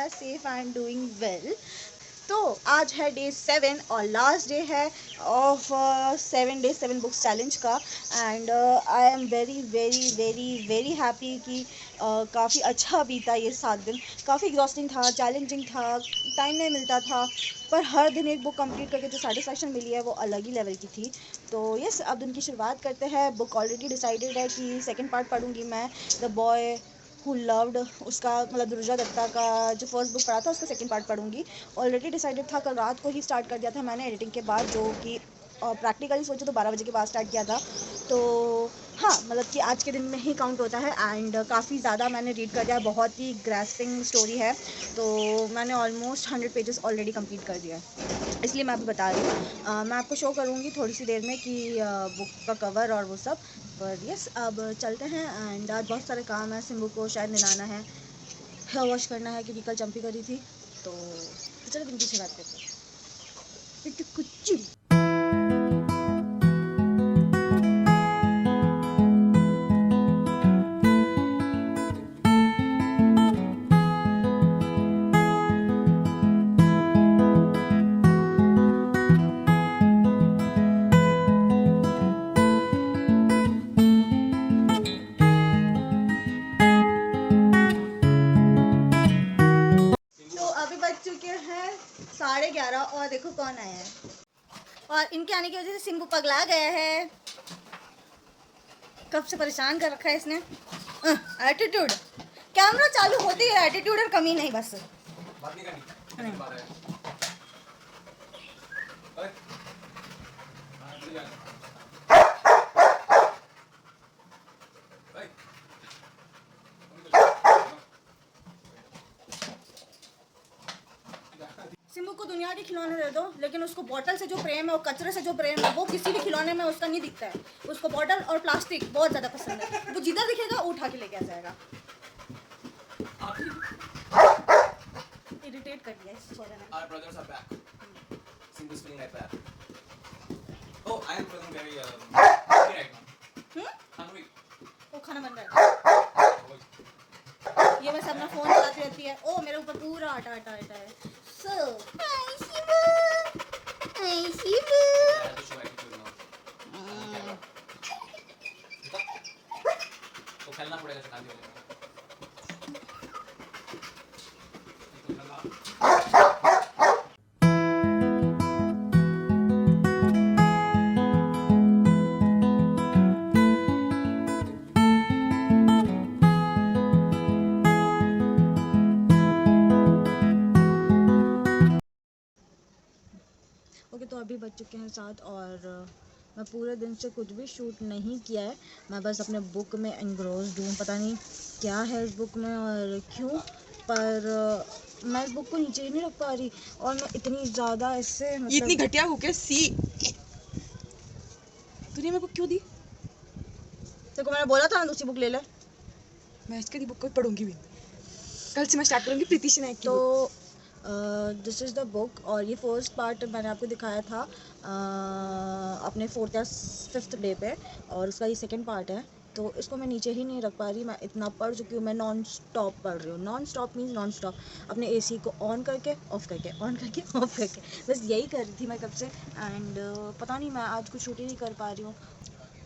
ज़्यादा safe, I am doing well. तो आज है डे 7 और लास्ट डे है ऑफ 7 days 7 बुक्स चैलेंज का। And I am very very very very happy कि काफ़ी अच्छा बीता ये 7 दिन। काफ़ी एग्जॉस्टिंग था, चैलेंजिंग था, टाइम नहीं मिलता था, पर हर दिन एक बुक कंप्लीट करके जो सेटिस्फैक्शन मिली है वो अलग ही लेवल की थी। तो यस, अब दिन की शुरुआत करते हैं। बुक ऑलरेडी डिसाइडेड है कि सेकेंड पार्ट पढ़ूंगी मैं, द बॉय हु लव्ड, उसका मतलब दुर्जा दत्ता का जो फर्स्ट बुक पढ़ा था उसका सेकंड पार्ट पढ़ूंगी। ऑलरेडी डिसाइडेड था, कल रात को ही स्टार्ट कर दिया था मैंने एडिटिंग के बाद, जो कि प्रैक्टिकली सोचो तो 12 बजे के बाद स्टार्ट किया था। तो हाँ, मतलब कि आज के दिन में ही काउंट होता है। एंड काफ़ी ज़्यादा मैंने रीड कर दिया, बहुत ही ग्रास्पिंग स्टोरी है। तो मैंने ऑलमोस्ट 100 पेजेस ऑलरेडी कंप्लीट कर दिया है, इसलिए मैं अभी बता रही हूँ। मैं आपको शो करूँगी थोड़ी सी देर में कि बुक का कवर और वो सब। पर यस, अब चलते हैं। एंड आज बहुत सारे काम है, सिम्बू को शायद नहलाना है, हेयर वॉश करना है क्योंकि कल चंपी करी थी। तो चलो दिन की शुरुआत करते हैं। तो अभी बज चुके हैं 11:30 और देखो कौन आया है। और इनके आने की वजह से सिम्बू पगला गया है, कब से परेशान कर रखा है इसने। एटीट्यूड, कैमरा चालू होती है एटीट्यूड और कमी नहीं, बस बात नहीं करनी। सिम्बू को दुनिया के खिलौने दे दो, लेकिन उसको बॉटल से जो प्रेम है और कचरे से जो प्रेम है वो किसी भी खिलौने में उसका नहीं दिखता है। उसको बॉटल और प्लास्टिक बहुत ज़्यादा पसंद है, वो जिधर दिखेगा वो उठा के लेके आ जाएगा। इरिटेट कर दिया इस छोरे ने। Our brothers are back. Simbu's feeling like that. Oh, I am feeling very hungry right now. Hungry. वो खाना बन रहा है। ये बस अपना फोन चलाती रहती है। ओ, मेरे ऊपर पूरा आटा आटा आटा है। So, hi Shibu, hi Shibu. Yeah, to show attitude now. तो खेलना पड़ेगा शताब्दी वाले में। ओके, तो अभी बज चुके हैं 7 और मैं पूरे दिन से कुछ भी शूट नहीं किया है। मैं बस अपने बुक में एनग्रोस्ड हूँ, पता नहीं क्या है इस बुक में और क्यों, पर मैं इस बुक को नीचे ही नहीं रख पा रही। और मैं इतनी ज़्यादा इससे मतलब इतनी घटिया बुक है सी, तूने मेरे को क्यों दी? तेरे को मैंने बोला था ना दूसरी बुक ले ले। मैं इसके दी बुक को पढ़ूंगी भी, कल से मैं स्टार्ट करूंगी प्रीति शेनाय की। तो दिस इज़ द बुक, और ये फर्स्ट पार्ट मैंने आपको दिखाया था अपने 4th या 5th डे पे, और उसका ये सेकंड पार्ट है। तो इसको मैं नीचे ही नहीं रख पा रही, मैं इतना पढ़ चुकी हूँ। मैं नॉन स्टॉप पढ़ रही हूँ, non stop means non stop, अपने एसी को ऑन करके ऑफ करके ऑन करके ऑफ करके, बस यही कर रही थी मैं कब से। एंड पता नहीं मैं आज कुछ शूट ही नहीं कर पा रही हूँ,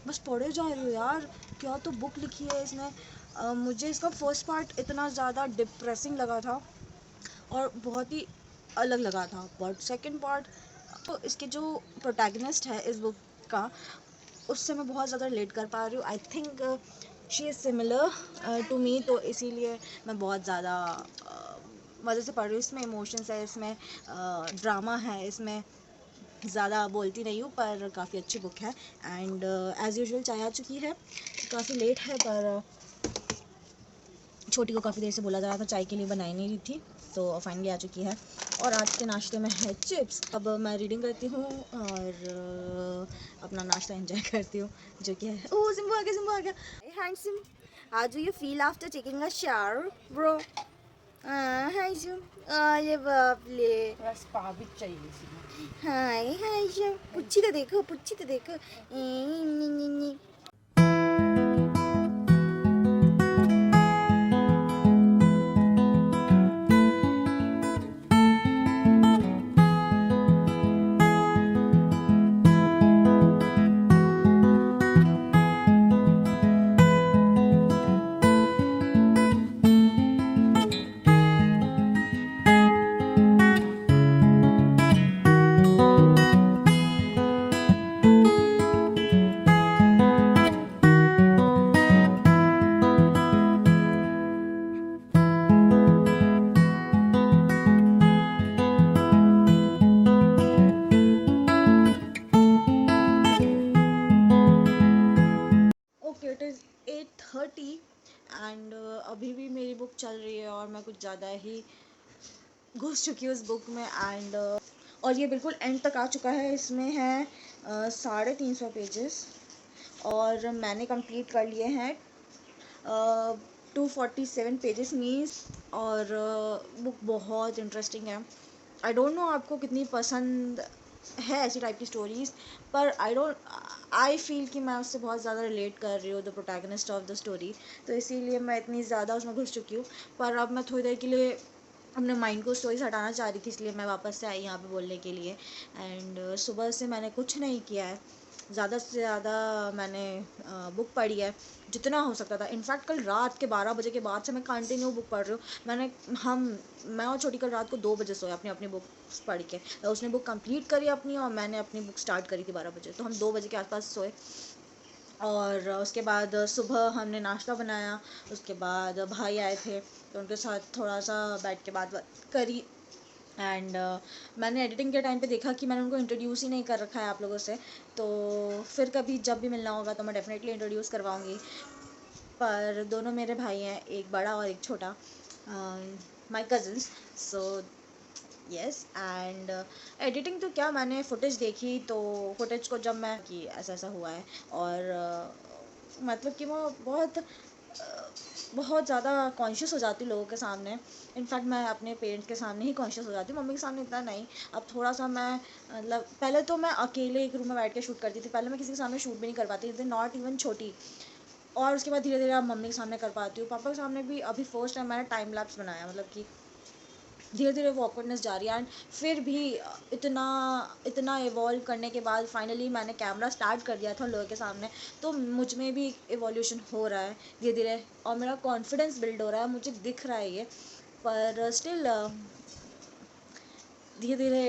बस पढ़े जा रही हूँ यार। क्या तो बुक लिखी है इसने। मुझे इसका फर्स्ट पार्ट इतना ज़्यादा डिप्रेसिंग लगा था और बहुत ही अलग लगा था, बट सेकंड पार्ट तो इसके जो प्रोटैगनिस्ट है इस बुक का, उससे मैं बहुत ज़्यादा रिलेट कर पा रही हूँ। I think she is similar to me, तो इसीलिए मैं बहुत ज़्यादा मज़े से पढ़ रही हूँ। इसमें इमोशंस है, इसमें ड्रामा है, इसमें ज़्यादा बोलती नहीं हूँ, पर काफ़ी अच्छी बुक है। एंड एज़ यूजुअल चाय आ चुकी है, काफ़ी लेट है, पर छोटी को काफ़ी देर से बोला जा रहा था चाय के लिए, बनाई नहीं रही थी, तो फाइनली आ चुकी है। और आज के नाश्ते में है चिप्स। अब मैं रीडिंग करती हूँ और अपना नाश्ता एंजॉय करती हूँ, जो कि है ओह सिम्बू आ गया, सिम्बू आ गया। Handsome, how do you feel after taking a shower bro? Handsome, अरे बाप ले, बस स्पा भी चाहिए। हाय हैंडसम, पुच्ची तो देखो, पुच्ची तो देखो। ज़्यादा ही घुस चुकी हूँ उस बुक में। एंड और ये बिल्कुल एंड तक आ चुका है। इसमें है 350 पेजेस और मैंने कंप्लीट कर लिए हैं 247 पेजेस मीन्स। और बुक बहुत इंटरेस्टिंग है। आई डोंट नो आपको कितनी पसंद है ऐसी टाइप की स्टोरीज़, पर आई फील कि मैं उससे बहुत ज़्यादा रिलेट कर रही हूँ, the protagonist of the story. तो इसीलिए मैं इतनी ज़्यादा उसमें घुस चुकी हूँ। पर अब मैं थोड़ी देर के लिए अपने माइंड को स्टोरी से हटाना चाह रही थी, इसलिए मैं वापस से आई यहाँ पे बोलने के लिए। एंड सुबह से मैंने कुछ नहीं किया है, ज़्यादा से ज़्यादा मैंने बुक पढ़ी है जितना हो सकता था। इनफैक्ट कल रात के 12 बजे के बाद से मैं कंटिन्यू बुक पढ़ रही हूँ। मैं और छोटी कल रात को 2 बजे सोए अपनी अपनी बुक्स पढ़ के। तो उसने बुक कंप्लीट करी अपनी और मैंने अपनी बुक स्टार्ट करी थी 12 बजे, तो हम 2 बजे के आसपास सोए। और उसके बाद सुबह हमने नाश्ता बनाया। उसके बाद भाई आए थे तो उनके साथ थोड़ा सा बैठ के बात करी। एंड मैंने एडिटिंग के टाइम पे देखा कि मैंने उनको इंट्रोड्यूस ही नहीं कर रखा है आप लोगों से, तो फिर कभी जब भी मिलना होगा तो मैं डेफिनेटली इंट्रोड्यूस करवाऊँगी। पर दोनों मेरे भाई हैं, एक बड़ा और एक छोटा, my cousins. So yes. And editing तो क्या, मैंने फुटेज देखी तो फुटेज को जब मैं कि ऐसा ऐसा हुआ है और मतलब कि वो बहुत ज़्यादा कॉन्शियस हो जाती हूँ लोगों के सामने। इनफैक्ट मैं अपने पेरेंट्स के सामने ही कॉन्शियस हो जाती हूँ, मम्मी के सामने इतना नहीं। अब थोड़ा सा मैं मतलब पहले तो मैं अकेले एक रूम में बैठ के शूट करती थी, पहले मैं किसी के सामने शूट भी नहीं कर पाती थी, नॉट इवन छोटी। और उसके बाद धीरे धीरे अब मम्मी के सामने कर पाती हूँ। पापा के सामने भी अभी फर्स्ट टाइम मैंने टाइम लैप्स बनाया, मतलब कि धीरे धीरे वो ऑकवर्डनेस जा रही है। एंड फिर भी इतना इतना इवॉल्व करने के बाद फाइनली मैंने कैमरा स्टार्ट कर दिया था लोगों के सामने, तो मुझ में भी इवोल्यूशन हो रहा है धीरे धीरे और मेरा कॉन्फिडेंस बिल्ड हो रहा है, मुझे दिख रहा है ये। पर स्टिल धीरे धीरे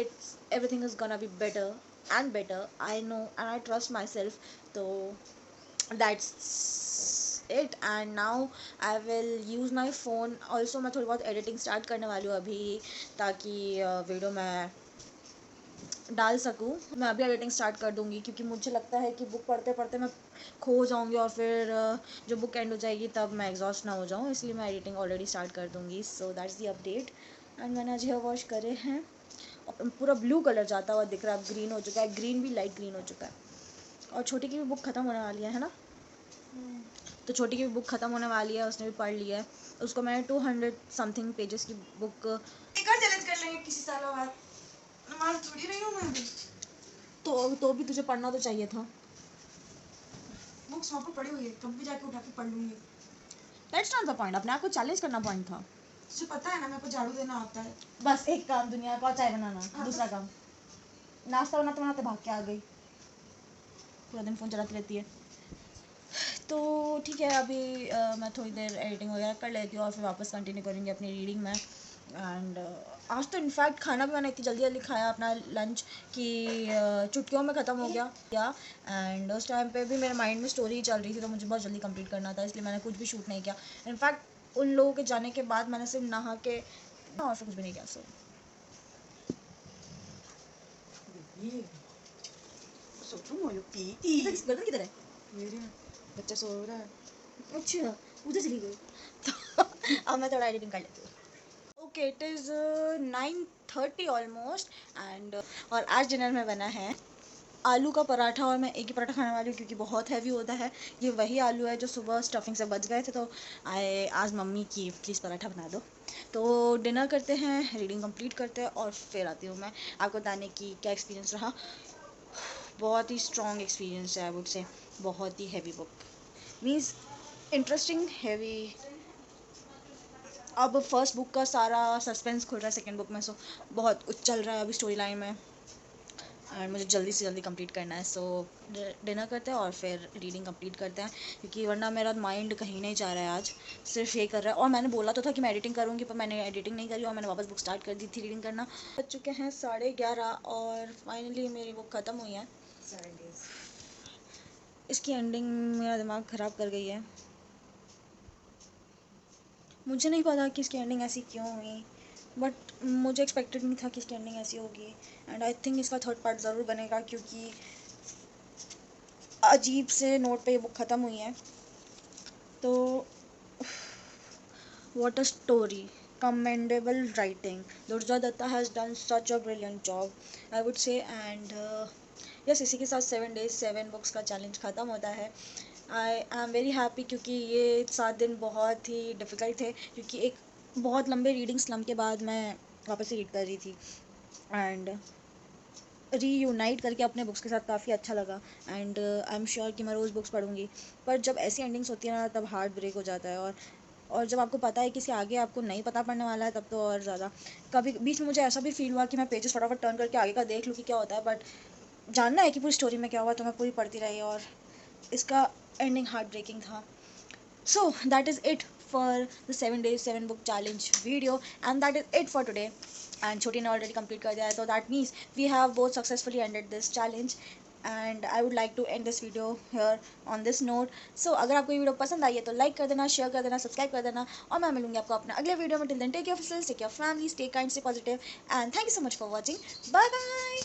everything is gonna be better and better, I know and I trust myself. तो that's it. And now I will use my phone also. मैं थोड़ी बहुत एडिटिंग स्टार्ट करने वाली हूँ अभी, ताकि वीडियो मैं डाल सकूँ। मैं अभी एडिटिंग स्टार्ट कर दूँगी क्योंकि मुझे लगता है कि बुक पढ़ते पढ़ते मैं खो जाऊँगी और फिर जो बुक एंड हो जाएगी तब मैं एग्जॉस्ट ना हो जाऊँ, इसलिए मैं एडिटिंग ऑलरेडी स्टार्ट कर दूँगी। So that's the update. And मैंने आज हेयर वॉश करे हैं, पूरा ब्लू कलर जाता हुआ दिख रहा है, अब ग्रीन हो चुका है, ग्रीन भी लाइट ग्रीन हो चुका है। और छोटी की भी बुक ख़त्म होने वाली है ना। तो छोटी की भी बुक ख़त्म होने वाली है, उसने भी पढ़ लिया है। उसको मैंने 200 समथिंग पेजेस की बुक एक और चैलेंज कर लेंगे किसी सालों बाद। मार थोड़ी रही हूँ मैं अभी। तो भी तुझे पढ़ना तो चाहिए था। बुक्स वहाँ पर पड़ी हुई है, कभी भी जाके उठा के पढ़ लूँगी। दैट्स नॉट द पॉइंट, अपने आप को चैलेंज करना पॉइंट था। तुझे पता है ना मेरे को झाड़ू देना आता है। बस एक काम दुनिया का, चाय बनाना। दूसरा काम नाश्ता बनाते बनाते भाग के आ गई, पूरा दिन फ़ोन चलाती रहती है। तो ठीक है, अभी मैं थोड़ी देर एडिटिंग वगैरह कर लेती हूँ और फिर वापस कंटिन्यू करेंगे अपनी रीडिंग में। एंड आज तो इनफैक्ट खाना भी मैंने इतनी जल्दी जल्दी खाया अपना लंच कि चुटकियों में ख़त्म हो गया। एंड उस टाइम पे भी मेरे माइंड में स्टोरी चल रही थी, तो मुझे बहुत जल्दी कंप्लीट करना था, इसलिए मैंने कुछ भी शूट नहीं किया। इनफैक्ट उन लोगों के जाने के बाद मैंने सिर्फ नहा के और फिर कुछ भी नहीं किया। सो ये सोचो मोयो पीती गर्दन किधर है? मेरे बच्चा सो रहा है। अच्छा, उधर चली गई। तो अब मैं थोड़ा एडिटिंग कर लेती हूँ। Okay, it is 9:30 almost. And और आज डिनर में बना है आलू का पराठा, और मैं एक ही पराठा खाने वाली हूँ क्योंकि बहुत हैवी होता है। ये वही आलू है जो सुबह स्टफिंग से बच गए थे, तो आज मम्मी की प्लीज़ पराठा बना दो। तो डिनर करते हैं, रीडिंग कंप्लीट करते हैं और फिर आती हूँ मैं आपको बताने की क्या एक्सपीरियंस रहा। बहुत ही स्ट्रॉन्ग एक्सपीरियंस है, आई वुड से। बहुत ही heavy book means interesting heavy. अब फर्स्ट बुक का सारा सस्पेंस खुल रहा है सेकंड बुक में, सो बहुत कुछ चल रहा है अभी स्टोरी लाइन में और मुझे जल्दी से जल्दी कंप्लीट करना है। सो डिनर करते हैं और फिर रीडिंग कंप्लीट करते हैं, क्योंकि वरना मेरा माइंड कहीं नहीं जा रहा है आज, सिर्फ ये कर रहा है। और मैंने बोला तो था कि मैं एडिटिंग करूँगी, पर मैंने एडिटिंग नहीं करी और मैंने वापस बुक स्टार्ट कर दी थी रीडिंग करना। बज चुके हैं 11:30 और फाइनली मेरी बुक ख़त्म हुई है। इसकी एंडिंग मेरा दिमाग ख़राब कर गई है। मुझे नहीं पता कि इसकी एंडिंग ऐसी क्यों हुई, बट मुझे एक्सपेक्टेड नहीं था कि इसकी एंडिंग ऐसी होगी। एंड आई थिंक इसका थर्ड पार्ट ज़रूर बनेगा, क्योंकि अजीब से नोट पे ये बुक ख़त्म हुई है। तो what a story, commendable writing. Durja Datta has done such a brilliant job, I would say. And yes, इसी के साथ 7 days 7 books का चैलेंज ख़त्म होता है. आई एम वेरी हैप्पी, क्योंकि ये 7 दिन बहुत ही डिफ़िकल्ट थे, क्योंकि एक बहुत लंबे रीडिंग स्लम के बाद मैं वापस से रीड कर रही थी. एंड रीयूनाइट करके अपने बुक्स के साथ काफ़ी अच्छा लगा. एंड आई एम श्योर कि मैं रोज़ बुक्स पढ़ूंगी. पर जब ऐसी एंडिंग्स होती है ना, तब हार्ट ब्रेक हो जाता है. और जब आपको पता है किसी आगे आपको नहीं पता पड़ने वाला है, तब तो और ज़्यादा. कभी बीच में मुझे ऐसा भी फील हुआ कि मैं पेजेस फटाफट टर्न करके आगे का देख लूँ कि क्या होता है, बट जानना है कि पूरी स्टोरी में क्या हुआ, तो मैं पूरी पढ़ती रही और इसका एंडिंग हार्ट ब्रेकिंग था. So that is it for the 7 days 7 book challenge video, and that is it for today. And Choti ने already complete कर दिया है, so that means we have both successfully ended this challenge. And I would like to end this video here on this note. So अगर आपको ये video पसंद आई है तो लाइक कर देना, शेयर कर देना, सब्सक्राइब कर देना, और मैं मिलूंगी आपको अपने अगले वीडियो में. Till then take care of yourself, take care of family, stay kind, stay positive, and thank you so much for watching. Bye bye.